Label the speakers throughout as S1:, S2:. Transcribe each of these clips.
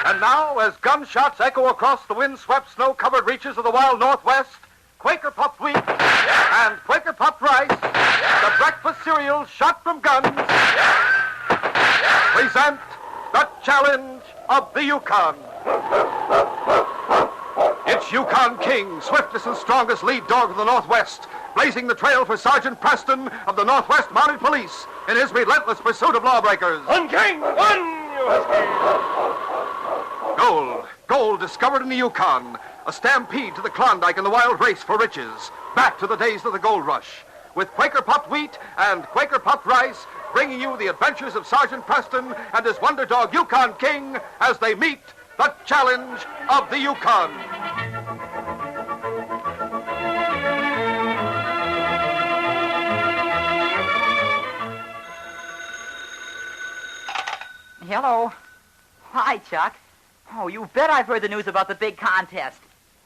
S1: And now, as gunshots echo across the wind-swept, snow-covered reaches of the wild Northwest, Quaker puffed wheat and Quaker puffed rice, the breakfast cereal shot from guns, present the challenge of the Yukon. It's Yukon King, swiftest and strongest lead dog of the Northwest, blazing the trail for Sergeant Preston of the Northwest Mounted Police in his relentless pursuit of lawbreakers.
S2: On, King! On, you husky!
S1: Gold discovered in the Yukon. A stampede to the Klondike in the wild race for riches. Back to the days of the gold rush. With Quaker puffed wheat and Quaker puffed rice, bringing you the adventures of Sergeant Preston and his wonder dog Yukon King as they meet the challenge of the Yukon.
S3: Hello. Hi, Chuck. Oh, you bet I've heard the news about the big contest.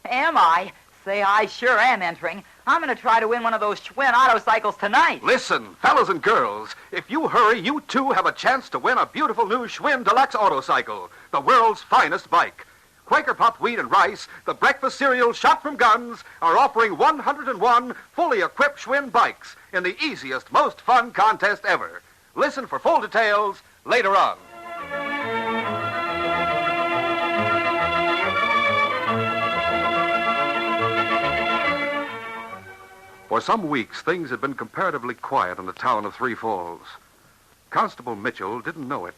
S3: Am I? Say, I sure am entering. I'm going to try to win one of those Schwinn autocycles tonight.
S1: Listen, fellas and girls, if you hurry, you too have a chance to win a beautiful new Schwinn Deluxe autocycle, the world's finest bike. Quaker puffed wheat and rice, the breakfast cereal shot from guns, are offering 101 fully equipped Schwinn bikes in the easiest, most fun contest ever. Listen for full details later on. For some weeks, things had been comparatively quiet in the town of Three Falls. Constable Mitchell didn't know it,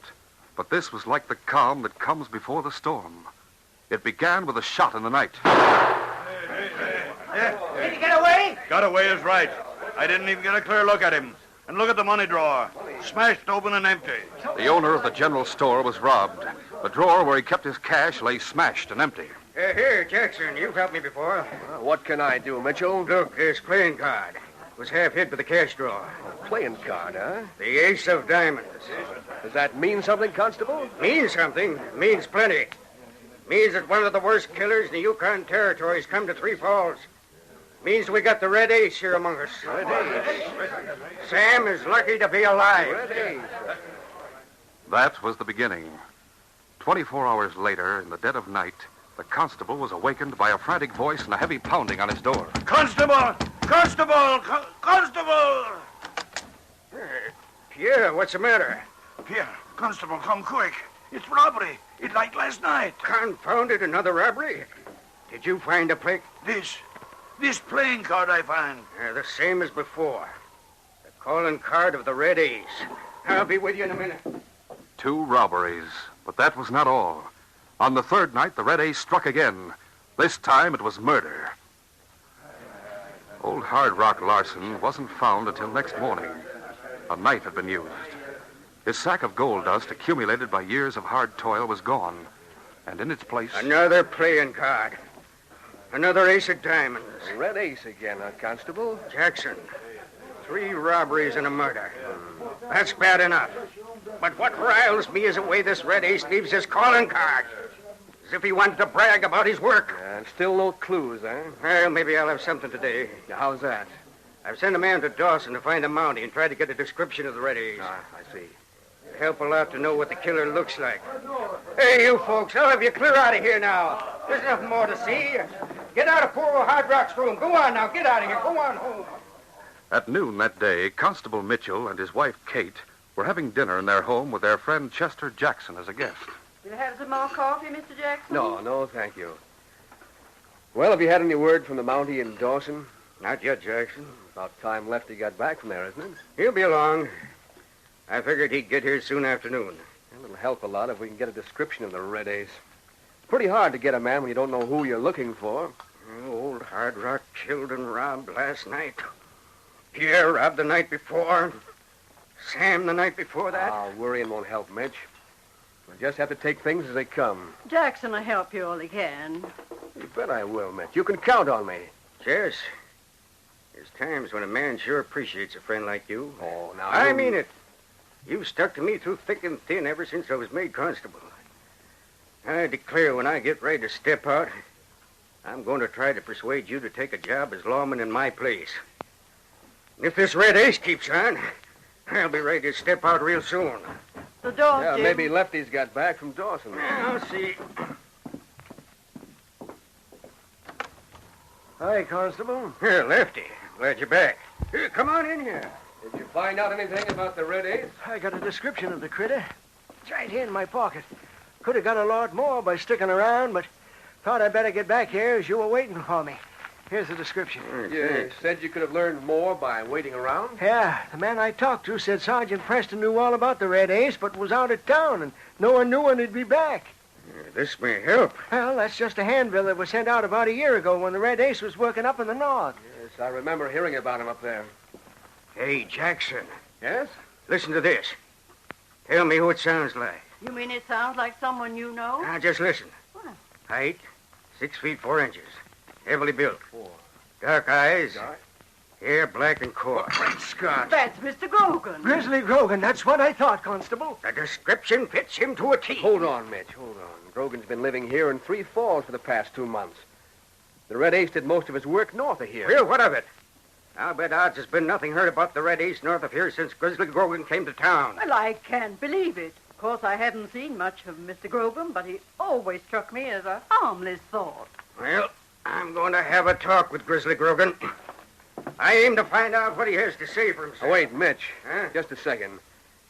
S1: but this was like the calm that comes before the storm. It began with a shot in the night.
S2: Did he get away? Got away is right. I didn't even get a clear look at him. And look at the money drawer. Smashed open and empty.
S1: The owner of the general store was robbed. The drawer where he kept his cash lay smashed and empty.
S4: Here, Jackson, you've helped me before.
S5: What can I do, Mitchell?
S4: Look, this playing card was half hid by the cash drawer.
S5: Playing card, huh?
S4: The ace of diamonds.
S5: Does that mean something, Constable?
S4: Means something. Means plenty. Means that one of the worst killers in the Yukon territory's come to Three Falls. Means we got the red ace here among us.
S5: Red ace.
S4: Sam is lucky to be alive.
S5: Red ace.
S1: That was the beginning. 24 hours later, in the dead of night, the constable was awakened by a frantic voice and a heavy pounding on his door.
S2: Constable! Constable! Constable!
S4: Pierre, what's the matter?
S2: Pierre, Constable, come quick. It's robbery. It's like last night.
S4: Confounded, another robbery? Did you find a plate?
S2: This playing card I find.
S4: The same as before. The calling card of the red ace. I'll be with you in a minute.
S1: 2 robberies, but that was not all. On the third night, the red ace struck again. This time, it was murder. Old Hard Rock Larson wasn't found until next morning. A knife had been used. His sack of gold dust, accumulated by years of hard toil, was gone. And in its place...
S4: Another playing card. Another ace of diamonds.
S5: Red ace again, Constable?
S4: Jackson, 3 robberies and a murder. That's bad enough. But what riles me is the way this red ace leaves his calling card. As if he wanted to brag about his work.
S5: And still no clues, huh?
S4: Well, maybe I'll have something today.
S5: How's that?
S4: I've sent a man to Dawson to find a Mountie and try to get a description of the red ace.
S5: I see.
S4: It'll help a lot to know what the killer looks like. Hey, you folks, I'll have you clear out of here now. There's nothing more to see. Get out of poor old Hard Rock's room. Go on now, get out of here. Go on home.
S1: At noon that day, Constable Mitchell and his wife, Kate, were having dinner in their home with their friend Chester Jackson as a guest.
S6: You have some more coffee, Mr. Jackson?
S5: No, thank you. Well, have you had any word from the Mountie in Dawson?
S4: Not yet, Jackson.
S5: About time Lefty got back from there, isn't it?
S4: He'll be along. I figured he'd get here soon afternoon.
S5: It'll help a lot if we can get a description of the red ace. Pretty hard to get a man when you don't know who you're looking for.
S4: Old Hard Rock killed and robbed last night. Pierre robbed the night before. Sam the night before that.
S5: Worrying won't help, Mitch. We'll just have to take things as they come.
S6: Jackson will help you all he can.
S5: You bet I will, Mitch. You can count on me.
S4: Yes. There's times when a man sure appreciates a friend like you.
S5: Oh, now...
S4: I mean it. You've stuck to me through thick and thin ever since I was made constable. I declare when I get ready to step out, I'm going to try to persuade you to take a job as lawman in my place. And if this red ace keeps on, I'll be ready to step out real soon.
S6: The door,
S5: Yeah,
S6: Jim.
S5: maybe Lefty's got back from Dawson.
S4: I'll see.
S7: Hi, Constable.
S4: Here, Lefty. Glad you're back. Here, come on in here.
S5: Did you find out anything about the Red Ace?
S7: I got a description of the critter. It's right here in my pocket. Could have got a lot more by sticking around, but thought I'd better get back here as you were waiting for me. Here's the description.
S5: You said you could have learned more by waiting around?
S7: Yeah, the man I talked to said Sergeant Preston knew all about the Red Ace, but was out of town, and no one knew when he'd be back.
S4: This may help.
S7: Well, that's just a handbill that was sent out about a year ago when the Red Ace was working up in the north.
S5: Yes, I remember hearing about him up there.
S4: Hey, Jackson,
S5: Yes?
S4: listen to this. Tell me who it sounds like.
S6: You mean it sounds like someone you know?
S4: Now, just listen.
S6: What?
S4: Height, 6 feet 4 inches. Heavily built.
S5: 4.
S4: Dark eyes.
S5: Dark.
S4: Hair black and coarse.
S5: Great Scott.
S6: That's Mr. Grogan.
S7: Grizzly Grogan, that's what I thought, Constable.
S4: The description fits him to a T.
S5: Hold on, Mitch, hold on. Grogan's been living here in Three Falls for the past 2 months. The Red Ace did most of his work north of here.
S4: Well, what of it? I'll bet odds there's been nothing heard about the Red Ace north of here since Grizzly Grogan came to town.
S6: Well, I can't believe it. Of course, I haven't seen much of Mr. Grogan, but he always struck me as a harmless sort.
S4: Well, I'm going to have a talk with Grizzly Grogan. I aim to find out what he has to say for himself.
S5: Oh, wait, Mitch.
S4: Huh?
S5: Just a second.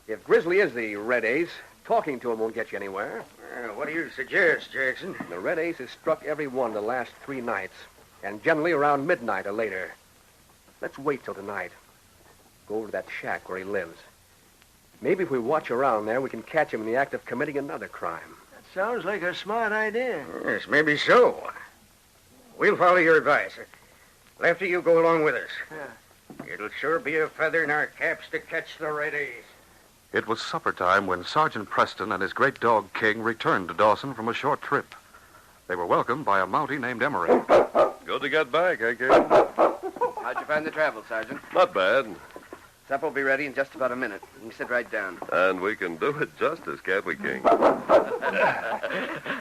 S5: If Grizzly is the Red Ace, talking to him won't get you anywhere.
S4: Well, what do you suggest, Jackson?
S5: The Red Ace has struck every one the last 3 nights, and generally around midnight or later. Let's wait till tonight. Go over to that shack where he lives. Maybe if we watch around there, we can catch him in the act of committing another crime.
S7: That sounds like a smart idea.
S4: Yes, maybe so. We'll follow your advice. Lefty, you go along with us.
S7: Yeah.
S4: It'll sure be a feather in our caps to catch the Red Ace.
S1: It was supper time when Sergeant Preston and his great dog King returned to Dawson from a short trip. They were welcomed by a Mountie named Emery.
S8: Good to get back, eh, kid?
S9: How'd you find the travel, Sergeant?
S8: Not bad.
S9: Supper will be ready in just about a minute. You can sit right down.
S8: And we can do it justice, can't we, King?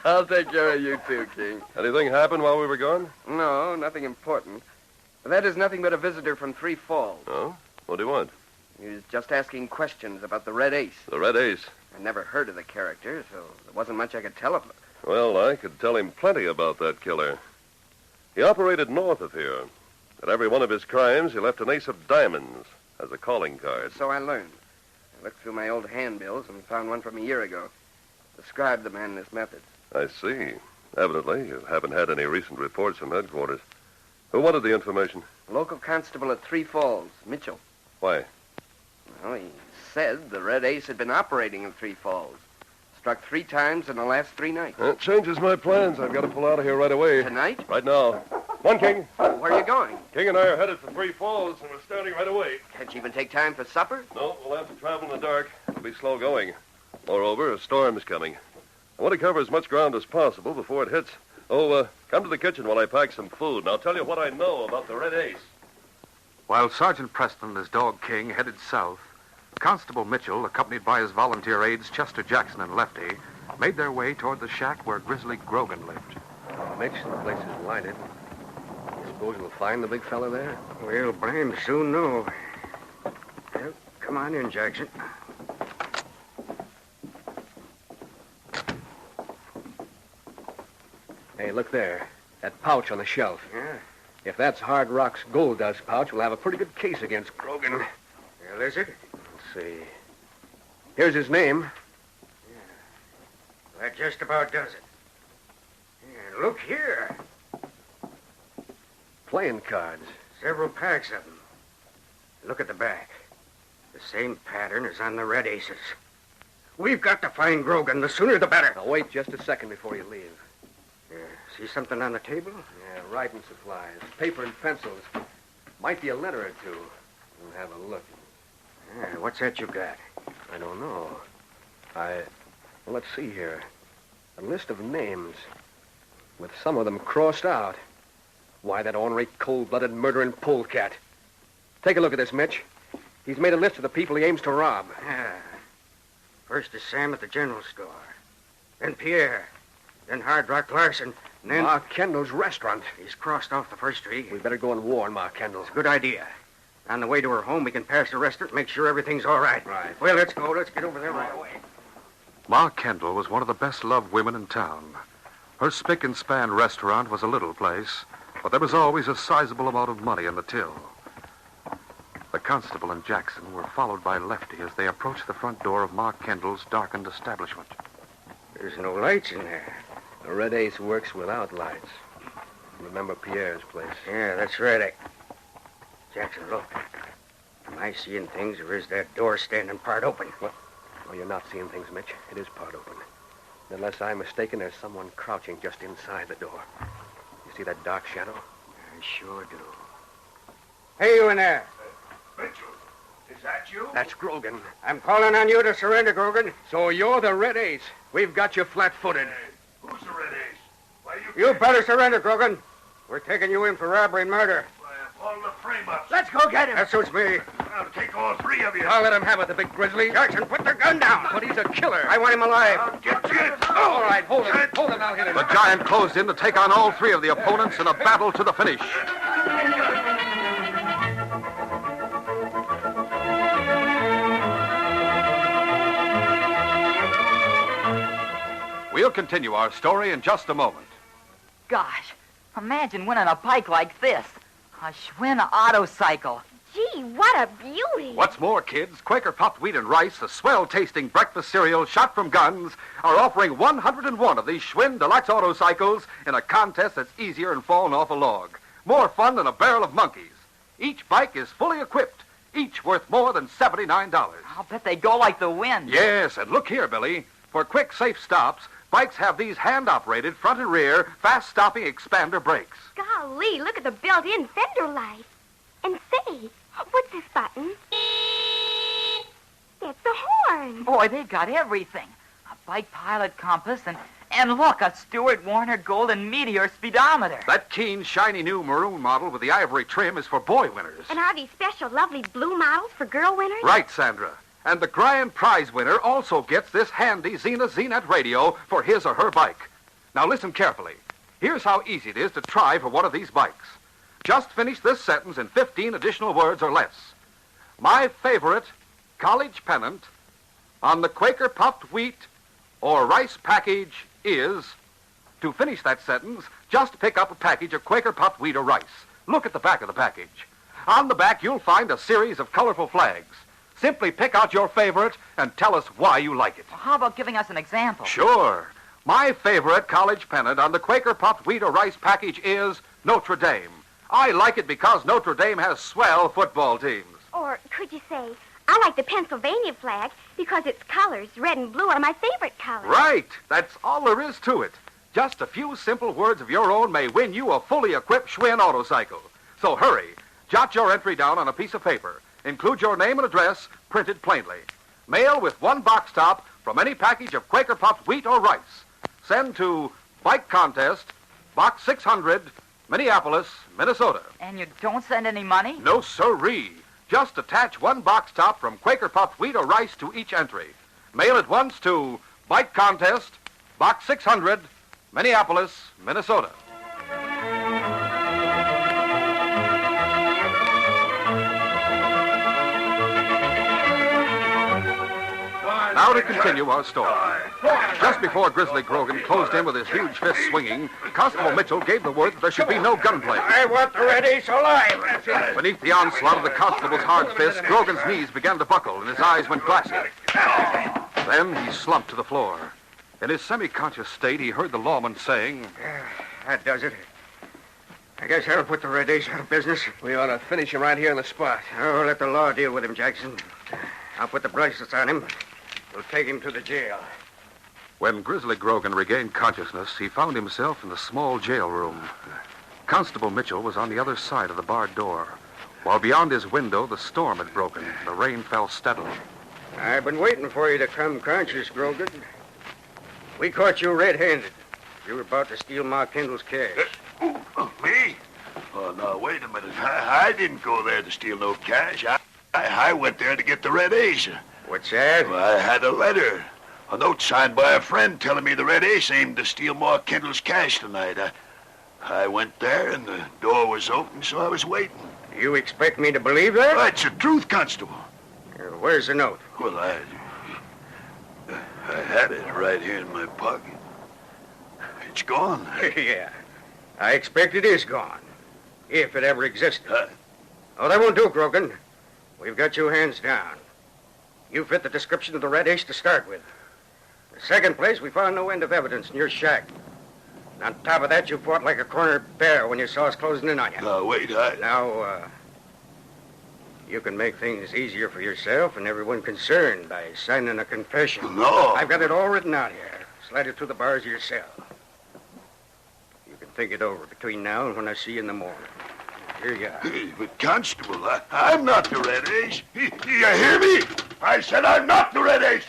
S9: I'll take care of you too, King.
S8: Anything happen while we were gone?
S9: No, nothing important. That is nothing but a visitor from Three Falls.
S8: No? What do you want?
S9: He was just asking questions about the Red Ace.
S8: The Red Ace.
S9: I never heard of the character, so there wasn't much I could tell him.
S8: Well, I could tell him plenty about that killer. He operated north of here. At every one of his crimes, he left an ace of diamonds as a calling card.
S9: So I learned. I looked through my old handbills and found one from a year ago. Described the man in this method.
S8: I see. Evidently, you haven't had any recent reports from headquarters. Who wanted the information?
S9: A local constable at Three Falls, Mitchell.
S8: Why?
S9: Well, he said the Red Ace had been operating in Three Falls. Struck 3 times in the last 3 nights.
S8: That changes my plans. I've got to pull out of here right away.
S9: Tonight?
S8: Right now. Come on, King.
S9: Where are you going?
S8: King and I are headed for Three Falls, and we're starting right away.
S9: Can't you even take time for supper?
S8: No, we'll have to travel in the dark. It'll be slow going. Moreover, a storm's coming. I want to cover as much ground as possible before it hits. Oh, come to the kitchen while I pack some food, and I'll tell you what I know about the Red Ace.
S1: While Sergeant Preston and his dog King headed south, Constable Mitchell, accompanied by his volunteer aides Chester Jackson and Lefty, made their way toward the shack where Grizzly Grogan lived.
S5: Mitch, the place is lighted. You suppose we'll find the big fella there?
S4: We'll blame soon know. Well, come on in, Jackson.
S5: Hey, look there. That pouch on the shelf.
S4: Yeah?
S5: If that's Hard Rock's gold dust pouch, we'll have a pretty good case against Grogan.
S4: Well, is it?
S5: Let's see. Here's his name.
S4: That just about does it. Yeah, look here.
S5: Playing cards.
S4: Several packs of them. Look at the back. The same pattern as on the Red Aces. We've got to find Grogan. The sooner the better.
S5: Now, wait just a second before you leave.
S4: Yeah, see something on the table?
S5: Yeah, writing supplies. Paper and pencils. Might be a letter or two. We'll have a look.
S4: Yeah, what's that you got?
S5: I don't know. Well, let's see here. A list of names. With some of them crossed out. Why, that ornery, cold-blooded, murdering polecat. Take a look at this, Mitch. He's made a list of the people he aims to rob.
S4: Yeah. First is Sam at the general store. Then Pierre. Then Hard Rock Larson. And then...
S5: Ma Kendall's restaurant.
S4: He's crossed off the first 3.
S5: We better go and warn Ma Kendall.
S4: Good idea. On the way to her home, we can pass the restaurant and make sure everything's all right.
S5: Right.
S4: Well, let's go. Let's get over there right away.
S1: Ma Kendall was one of the best-loved women in town. Her spick-and-span restaurant was a little place, but there was always a sizable amount of money in the till. The constable and Jackson were followed by Lefty as they approached the front door of Ma Kendall's darkened establishment.
S4: There's no lights in there.
S5: The Red Ace works without lights. Remember Pierre's place?
S4: Yeah, that's right. Jackson, look. Am I seeing things, or is that door standing part open?
S5: What? Oh, you're not seeing things, Mitch. It is part open. Unless I'm mistaken, there's someone crouching just inside the door. You see that dark shadow?
S4: I sure do. Hey, you in there.
S2: Mitchell, is that you?
S5: That's Grogan.
S4: I'm calling on you to surrender, Grogan.
S5: So you're the Red Ace. We've got you flat-footed.
S2: Who's the Red Ace? Why you...
S4: You better surrender, Grogan. We're taking you in for robbery and murder.
S2: All the frame-ups.
S7: Let's go get him.
S4: That suits me.
S2: I'll take all three of you.
S5: I'll let him have it, the big grizzly.
S4: Jackson, put the gun down.
S5: But he's a killer.
S4: I want him alive.
S2: I'll get you.
S5: All right, hold him. Hold him, I'll hit him.
S1: The giant closed in to take on all three of the opponents in a battle to the finish. We'll continue our story in just a moment.
S3: Gosh, imagine winning a bike like this. A Schwinn autocycle.
S10: Gee, what a beauty.
S1: What's more, kids, Quaker Puffed Wheat and Rice, the swell-tasting breakfast cereal shot from guns, are offering 101 of these Schwinn Deluxe autocycles in a contest that's easier than falling off a log. More fun than a barrel of monkeys. Each bike is fully equipped, each worth more than $79.
S3: I'll bet they go like the wind.
S1: Yes, and look here, Billy. For quick, safe stops, bikes have these hand-operated front and rear fast-stopping expander brakes.
S10: Golly, look at the built-in fender light. And say, what's this button? It's the horn.
S3: Boy, they've got everything. A bike pilot compass and look, a Stewart Warner Golden Meteor speedometer.
S1: That keen, shiny new maroon model with the ivory trim is for boy winners.
S10: And are these special lovely blue models for girl winners?
S1: Right, Sandra. And the grand prize winner also gets this handy Xena Z-Net radio for his or her bike. Now listen carefully. Here's how easy it is to try for one of these bikes. Just finish this sentence in 15 additional words or less. My favorite college pennant on the Quaker Puffed Wheat or Rice package is... To finish that sentence, just pick up a package of Quaker Puffed Wheat or Rice. Look at the back of the package. On the back, you'll find a series of colorful flags. Simply pick out your favorite and tell us why you like it.
S3: Well, how about giving us an example?
S1: Sure. My favorite college pennant on the Quaker Puffed Wheat or Rice package is Notre Dame. I like it because Notre Dame has swell football teams.
S10: Or could you say, I like the Pennsylvania flag because its colors, red and blue, are my favorite colors.
S1: Right. That's all there is to it. Just a few simple words of your own may win you a fully equipped Schwinn autocycle. So hurry. Jot your entry down on a piece of paper. Include your name and address, printed plainly. Mail with one box top from any package of Quaker Puffed Wheat or Rice. Send to Bike Contest, Box 600, Minneapolis, Minnesota.
S3: And you don't send any money?
S1: No, sirree. Just attach one box top from Quaker Puffed Wheat or Rice to each entry. Mail at once to Bike Contest, Box 600, Minneapolis, Minnesota. Now to continue our story. Just before Grizzly Grogan closed in with his huge fist swinging, Constable Mitchell gave the word that there should be no gunplay.
S4: I want the Red Ace alive.
S1: Beneath the onslaught of the constable's hard fist, Grogan's knees began to buckle and his eyes went glassy. Then he slumped to the floor. In his semi-conscious state, he heard the lawman saying,
S4: That does it. I guess that'll put the Red Ace out of business.
S5: We ought to finish him right here on the spot.
S4: Oh, let the law deal with him, Jackson. I'll put the bracelets on him. We'll take him to the jail.
S1: When Grizzly Grogan regained consciousness, he found himself in the small jail room. Constable Mitchell was on the other side of the barred door, while beyond his window the storm had broken. The rain fell steadily.
S4: I've been waiting for you to come conscious, Grogan. We caught you red-handed. You were about to steal Ma Kendall's cash.
S2: Me? Oh, no, wait a minute. I didn't go there to steal no cash. I went there to get the Red Ace.
S4: What's that?
S2: Well, I had a letter. A note signed by a friend telling me the Red Ace aimed to steal Ma Kendall's cash tonight. I went there, and the door was open, so I was waiting.
S4: You expect me to believe that?
S2: That's the truth, Constable.
S4: Where's the note?
S2: Well, I had got it right here in my pocket. It's gone.
S4: Yeah. I expect it is gone. If it ever existed. Oh, that won't do, Grogan. We've got you hands down. You fit the description of the Red Ace to start with. In the second place, we found no end of evidence in your shack. And on top of that, you fought like a cornered bear when you saw us closing in on you.
S2: Now, wait,
S4: Now, you can make things easier for yourself and everyone concerned by signing a confession.
S2: No.
S4: I've got it all written out here. Slide it through the bars of your cell. You can think it over between now and when I see you in the morning. Here you are.
S2: Hey, but Constable, I'm not the Red Ace. You hear me? I said I'm not the Red Ace.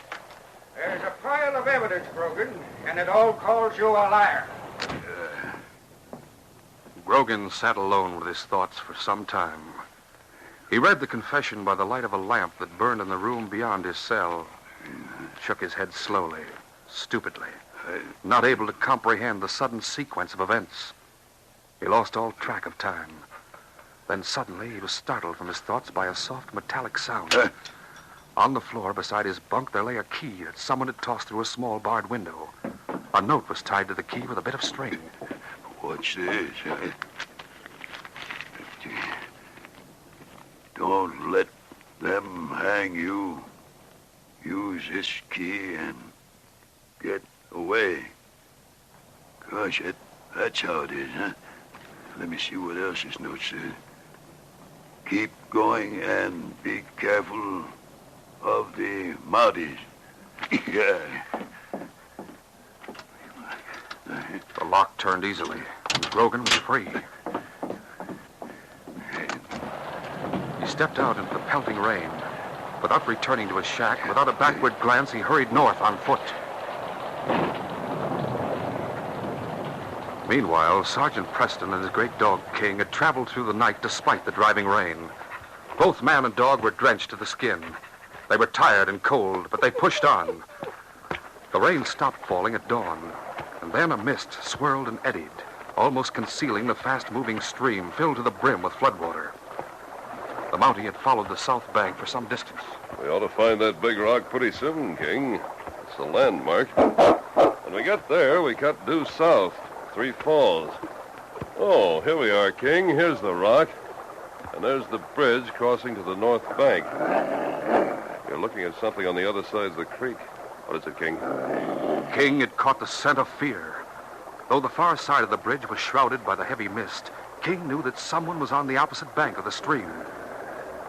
S4: There's a pile of evidence, Grogan, and it all calls you a liar.
S1: Grogan sat alone with his thoughts for some time. He read the confession by the light of a lamp that burned in the room beyond his cell. Shook his head slowly, stupidly, not able to comprehend the sudden sequence of events. He lost all track of time. Then suddenly he was startled from his thoughts by a soft metallic sound. On the floor beside his bunk there lay a key that someone had tossed through a small barred window. A note was tied to the key with a bit of string.
S2: What's this? Don't let them hang you. Use this key and get away. Gosh, that's how it is, huh? Let me see what else this note says. Keep going and be careful of the Mounties. Yeah.
S1: The lock turned easily, and Grogan was free. He stepped out into the pelting rain. Without returning to his shack, without a backward glance, he hurried north on foot. Meanwhile, Sergeant Preston and his great dog, King, had traveled through the night despite the driving rain. Both man and dog were drenched to the skin. They were tired and cold, but they pushed on. The rain stopped falling at dawn, and then a mist swirled and eddied, almost concealing the fast-moving stream filled to the brim with floodwater. The Mountie had followed the south bank for some distance.
S8: We ought to find that big rock pretty soon, King. It's a landmark. When we get there, we cut due south, 3 Falls. Oh, here we are, King. Here's the rock. And there's the bridge crossing to the north bank. You're looking at something on the other side of the creek. What is it, King?
S1: King had caught the scent of fear. Though the far side of the bridge was shrouded by the heavy mist, King knew that someone was on the opposite bank of the stream.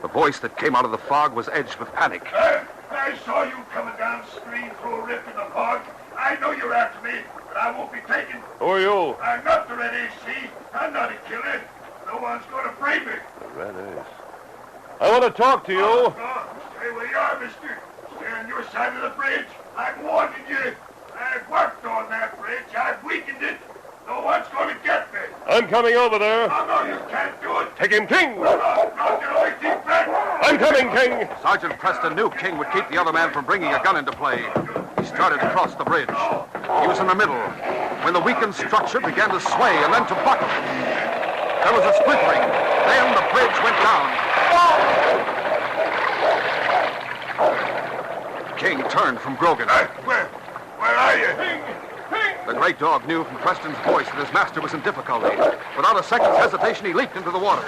S1: The voice that came out of the fog was edged with panic.
S2: I saw you coming downstream through a rift in the fog. I know you're after me, but I won't be taken.
S8: Who are you?
S2: I'm not the Red AC. I'm not a killer. No one's going to free me.
S8: The Red Ace. I want to talk to you.
S2: Oh, stay where you are, mister. Stay on your side of the bridge. I'm warning you. I've worked on that bridge. I've weakened it. No one's going to get me.
S8: I'm coming over there.
S2: Oh, no, you can't do it.
S8: Take him, King.
S2: No, get away, keep back.
S8: I'm coming, King.
S1: Sergeant Preston knew King would keep the other man from bringing a gun into play. He started across the bridge. He was in the middle when the weakened structure began to sway and then to buckle. There was a splintering. Then the bridge went down. King turned from Grogan.
S2: Where are you?
S8: King.
S1: The great dog knew from Preston's voice that his master was in difficulty. Without a second's hesitation, he leaped into the water.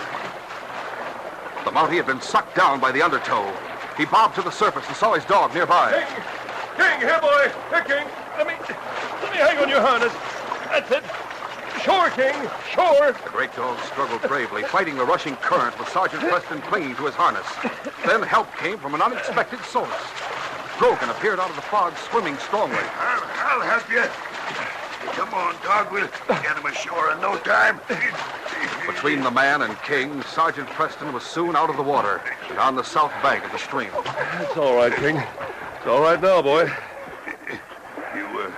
S1: The Mountie had been sucked down by the undertow. He bobbed to the surface and saw his dog nearby.
S8: King, here, boy. Here, King. Let me hang on your harness. That's it. Sure, King. Sure.
S1: The great dog struggled bravely, fighting the rushing current with Sergeant Preston clinging to his harness. Then help came from an unexpected source. Grogan appeared out of the fog, swimming strongly.
S2: I'll help you. Come on, dog. We'll get him ashore in no time.
S1: Between the man and King, Sergeant Preston was soon out of the water and on the south bank of the stream.
S8: It's all right, King. It's all right now, boy.
S2: You were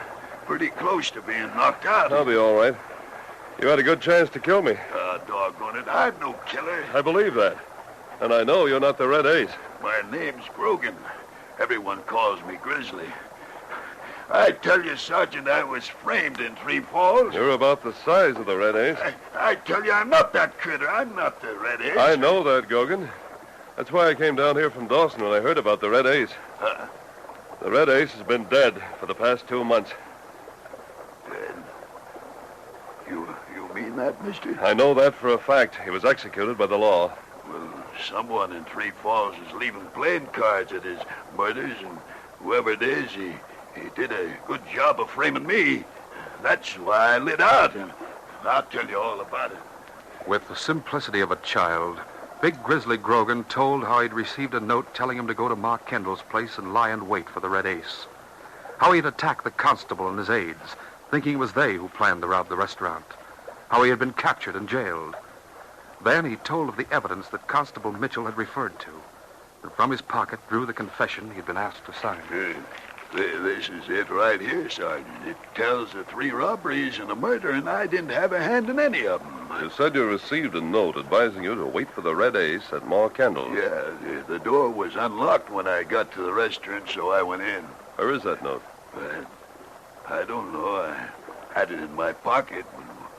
S2: pretty close to being knocked out.
S8: I'll be all right. You had a good chance to kill me.
S2: Doggone it. I'm no killer.
S8: I believe that. And I know you're not the Red Ace.
S2: My name's Grogan. Everyone calls me Grizzly. I tell you, Sergeant, I was framed in 3 Falls.
S8: You're about the size of the Red Ace.
S2: I tell you, I'm not that critter. I'm not the Red Ace.
S8: I know that, Grogan. That's why I came down here from Dawson when I heard about the Red Ace. The Red Ace has been dead for the past 2 months.
S2: Dead? You mean that, mister?
S8: I know that for a fact. He was executed by the law.
S2: Well, someone in Three Falls is leaving playing cards at his murders, and whoever it is, he did a good job of framing me. That's why I lit out, and I'll tell you all about it.
S1: With the simplicity of a child, Big Grizzly Grogan told how he'd received a note telling him to go to Ma Kendall's place and lie in wait for the Red Ace. How he'd attacked the constable and his aides, thinking it was they who planned to rob the restaurant. How he had been captured and jailed. Then he told of the evidence that Constable Mitchell had referred to, and from his pocket drew the confession he'd been asked to sign.
S2: This is it right here, Sergeant. It tells of 3 robberies and a murder, and I didn't have a hand in any of them.
S8: You said you received a note advising you to wait for the Red Ace at Ma Kendall's.
S2: Yeah, the door was unlocked when I got to the restaurant, so I went in.
S8: Where is that note?
S2: I don't know. I had it in my pocket.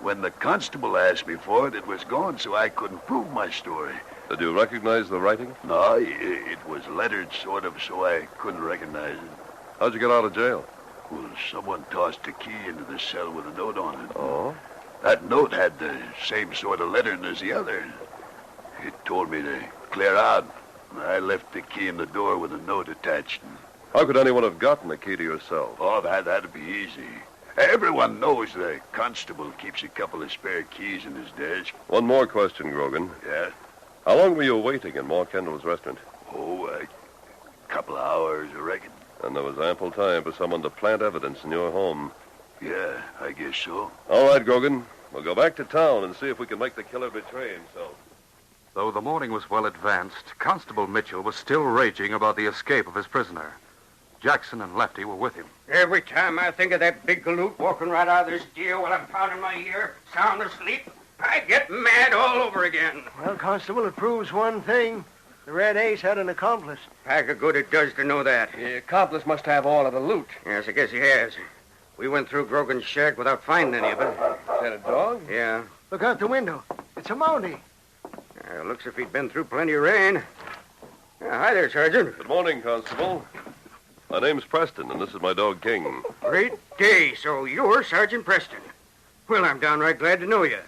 S2: When the constable asked me for it, it was gone, so I couldn't prove my story.
S8: Did you recognize the writing?
S2: No, it was lettered, sort of, so I couldn't recognize it.
S8: How'd you get out of jail?
S2: Well, someone tossed a key into the cell with a note on it.
S8: Oh?
S2: That note had the same sort of lettering as the other. It told me to clear out. I left the key in the door with a note attached.
S8: How could anyone have gotten the key to your cell?
S2: Oh, that'd be easy. Everyone knows the constable keeps a couple of spare keys in his desk.
S8: One more question, Grogan.
S2: Yeah?
S8: How long were you waiting in Ma Kendall's restaurant?
S2: Oh, a couple of hours, I reckon.
S8: And there was ample time for someone to plant evidence in your home.
S2: Yeah, I guess so.
S8: All right, Grogan. We'll go back to town and see if we can make the killer betray himself.
S1: Though the morning was well advanced, Constable Mitchell was still raging about the escape of his prisoner. Jackson and Lefty were with him.
S4: Every time I think of that big galoot walking right out of this deal while I'm pounding my ear, sound asleep, I get mad all over again.
S7: Well, Constable, it proves one thing. The Red Ace had an accomplice.
S4: Pack of good it does to know that.
S5: The accomplice must have all of the loot.
S4: Yes, I guess he has. We went through Grogan's shack without finding any of it.
S5: Is that a dog?
S4: Yeah.
S7: Look out the window. It's a Mountie.
S4: Looks as if he'd been through plenty of rain. Hi there, Sergeant.
S8: Good morning, Constable. My name's Preston, and this is my dog, King.
S4: Great day. So you're Sergeant Preston. Well, I'm downright glad to know you.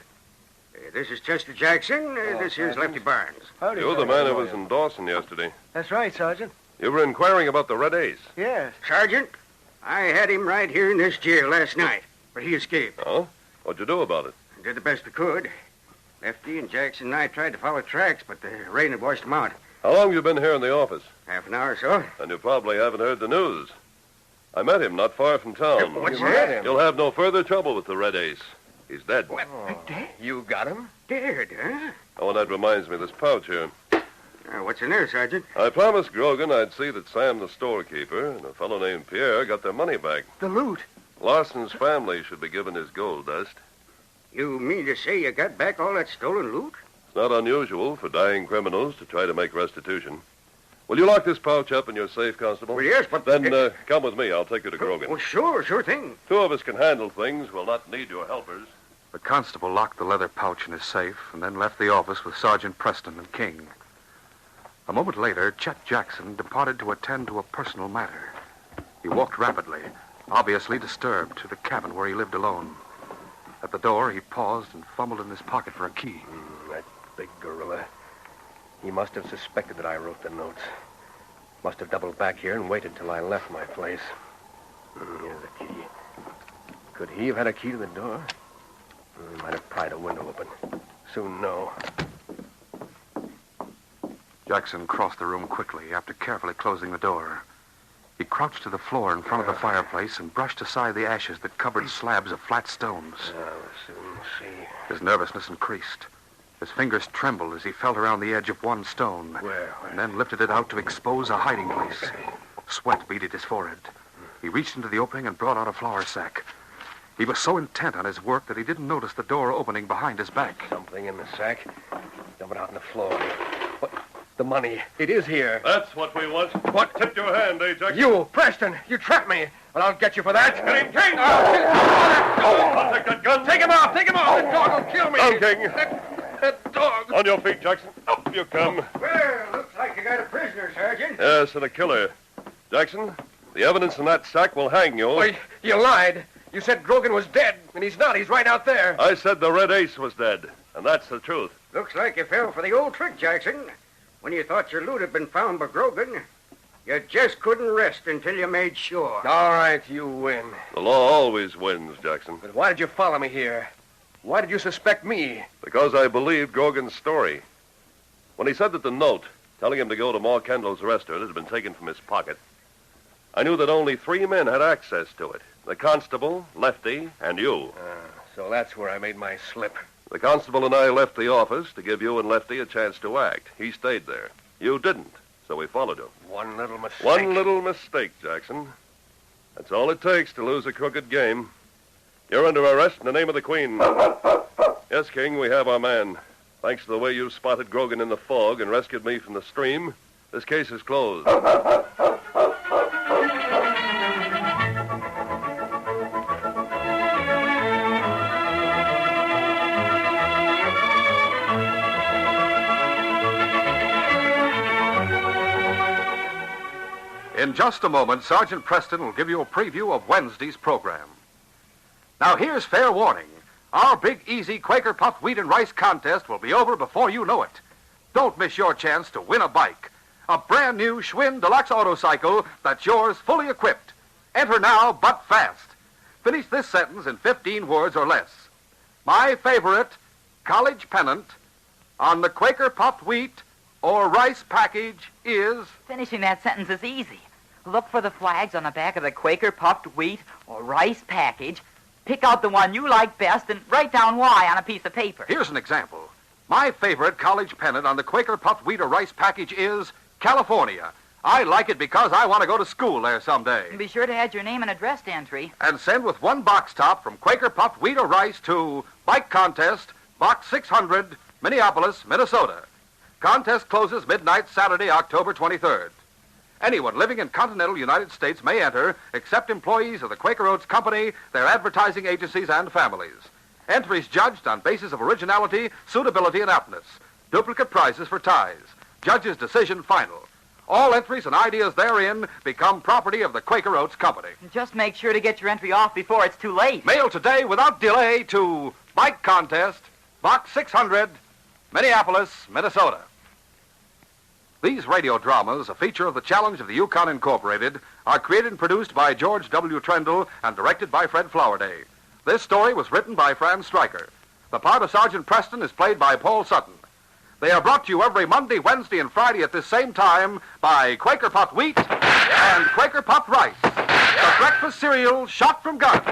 S4: This is Chester Jackson. This here's Lefty Barnes.
S7: Howdy,
S8: You're the
S7: Sergeant.
S8: man who was in Dawson yesterday.
S7: That's right, Sergeant.
S8: You were inquiring about the Red Ace.
S7: Yes.
S4: Sergeant, I had him right here in this jail last night, but he escaped.
S8: Oh? What'd you do about it?
S4: Did the best we could. Lefty and Jackson and I tried to follow tracks, but the rain had washed them out.
S8: How long have you been here in the office?
S4: Half an hour or so.
S8: And you probably haven't heard the news. I met him not far from town.
S4: What's
S5: You met
S4: that?
S5: him?
S8: You'll have no further trouble with the Red Ace. He's dead.
S4: What?
S5: Oh, you got him?
S4: Dead, huh?
S8: Oh, and that reminds me of this pouch here.
S4: What's in there, Sergeant?
S8: I promised Grogan I'd see that Sam, the storekeeper, and a fellow named Pierre got their money back.
S7: The loot.
S8: Larson's family should be given his gold dust.
S4: You mean to say you got back all that stolen loot?
S8: It's not unusual for dying criminals to try to make restitution. Will you lock this pouch up in your safe, Constable?
S4: Well, yes, but...
S8: Then come with me. I'll take you to Grogan.
S4: Well, sure thing.
S8: 2 of us can handle things. We'll not need your helpers.
S1: The constable locked the leather pouch in his safe and then left the office with Sergeant Preston and King. A moment later, Chet Jackson departed to attend to a personal matter. He walked rapidly, obviously disturbed, to the cabin where he lived alone. At the door, he paused and fumbled in his pocket for a key.
S5: That big gorilla. He must have suspected that I wrote the notes. Must have doubled back here and waited till I left my place. Here's the key. Could he have had a key to the door? He might have pried a window open. Soon know.
S1: Jackson crossed the room quickly after carefully closing the door. He crouched to the floor in front of the fireplace and brushed aside the ashes that covered slabs of flat stones.
S5: I'll soon see.
S1: His nervousness increased. His fingers trembled as he felt around the edge of one stone
S5: Where?
S1: and then lifted it out to expose a hiding place. Sweat beaded his forehead. He reached into the opening and brought out a flour sack. He was so intent on his work that he didn't notice the door opening behind his back.
S5: Something in the sack. Dump it out on the floor. What? The money. It is here.
S8: That's what we want.
S5: What?
S8: Tip your hand, eh, Jackson?
S5: You, Preston, you trapped me. Well, I'll get you for that.
S8: Get him, King!
S5: I'll
S8: take that gun.
S5: Take him off. Take him off. That dog will kill me.
S8: Down, King.
S5: That dog.
S8: On your feet, Jackson. Up you come.
S4: Well, looks like you got a prisoner, Sergeant.
S8: Yes, and a killer. Jackson, The evidence in that sack will hang you.
S5: Wait, you lied. You said Grogan was dead, and he's not. He's right out there.
S8: I said the Red Ace was dead, and that's the truth.
S4: Looks like you fell for the old trick, Jackson. When you thought your loot had been found by Grogan, you just couldn't rest until you made sure.
S5: All right, you win.
S8: The law always wins, Jackson.
S5: But why did you follow me here? Why did you suspect me?
S8: Because I believed Grogan's story. When he said that the note telling him to go to Ma Kendall's restaurant had been taken from his pocket, I knew that only 3 men had access to it. The constable, Lefty, and you.
S5: So that's where I made my slip.
S8: The constable and I left the office to give you and Lefty a chance to act. He stayed there. You didn't, so we followed him.
S5: One little mistake.
S8: One little mistake, Jackson. That's all it takes to lose a crooked game. You're under arrest in the name of the Queen. Yes, King, we have our man. Thanks to the way you spotted Grogan in the fog and rescued me from the stream, this case is closed.
S1: In just a moment, Sergeant Preston will give you a preview of Wednesday's program. Now, here's fair warning. Our Big Easy Quaker Puffed Wheat and Rice contest will be over before you know it. Don't miss your chance to win a bike. A brand new Schwinn Deluxe Autocycle that's yours fully equipped. Enter now, but fast. Finish this sentence in 15 words or less. My favorite college pennant on the Quaker Puffed Wheat or Rice package is...
S3: Finishing that sentence is easy. Look for the flags on the back of the Quaker Puffed Wheat or Rice package. Pick out the one you like best and write down why on a piece of paper.
S1: Here's an example. My favorite college pennant on the Quaker Puffed Wheat or Rice package is California. I like it because I want to go to school there someday.
S3: And be sure to add your name and address entry.
S1: And send with one box top from Quaker Puffed Wheat or Rice to Bike Contest, Box 600, Minneapolis, Minnesota. Contest closes midnight Saturday, October 23rd. Anyone living in continental United States may enter, except employees of the Quaker Oats Company, their advertising agencies, and families. Entries judged on basis of originality, suitability, and aptness. Duplicate prizes for ties. Judge's decision final. All entries and ideas therein become property of the Quaker Oats Company.
S3: Just make sure to get your entry off before it's too late.
S1: Mail today without delay to Bike Contest, Box 600, Minneapolis, Minnesota. These radio dramas, a feature of the Challenge of the Yukon Incorporated, are created and produced by George W. Trendle and directed by Fred Flowerday. This story was written by Fran Stryker. The part of Sergeant Preston is played by Paul Sutton. They are brought to you every Monday, Wednesday, and Friday at this same time by Quaker Puffed Wheat and Quaker Puffed Rice, the breakfast cereal shot from guns.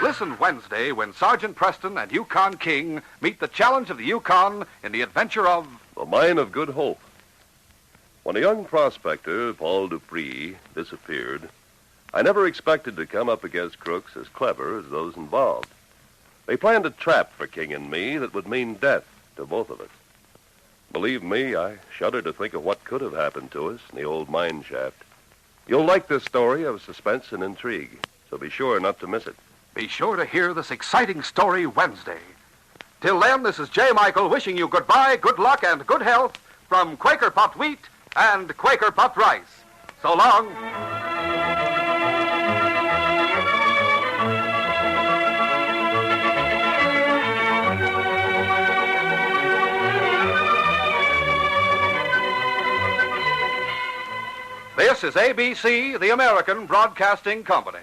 S1: Listen Wednesday when Sergeant Preston and Yukon King meet the Challenge of the Yukon in the adventure of...
S8: The Mine of Good Hope. When a young prospector, Paul Dupree, disappeared, I never expected to come up against crooks as clever as those involved. They planned a trap for King and me that would mean death to both of us. Believe me, I shudder to think of what could have happened to us in the old mine shaft. You'll like this story of suspense and intrigue, so be sure not to miss it.
S1: Be sure to hear this exciting story Wednesday. Till then, this is J. Michael wishing you goodbye, good luck, and good health from Quaker Puffed Wheat and Quaker Puffed Rice. So long. This is ABC, the American Broadcasting Company.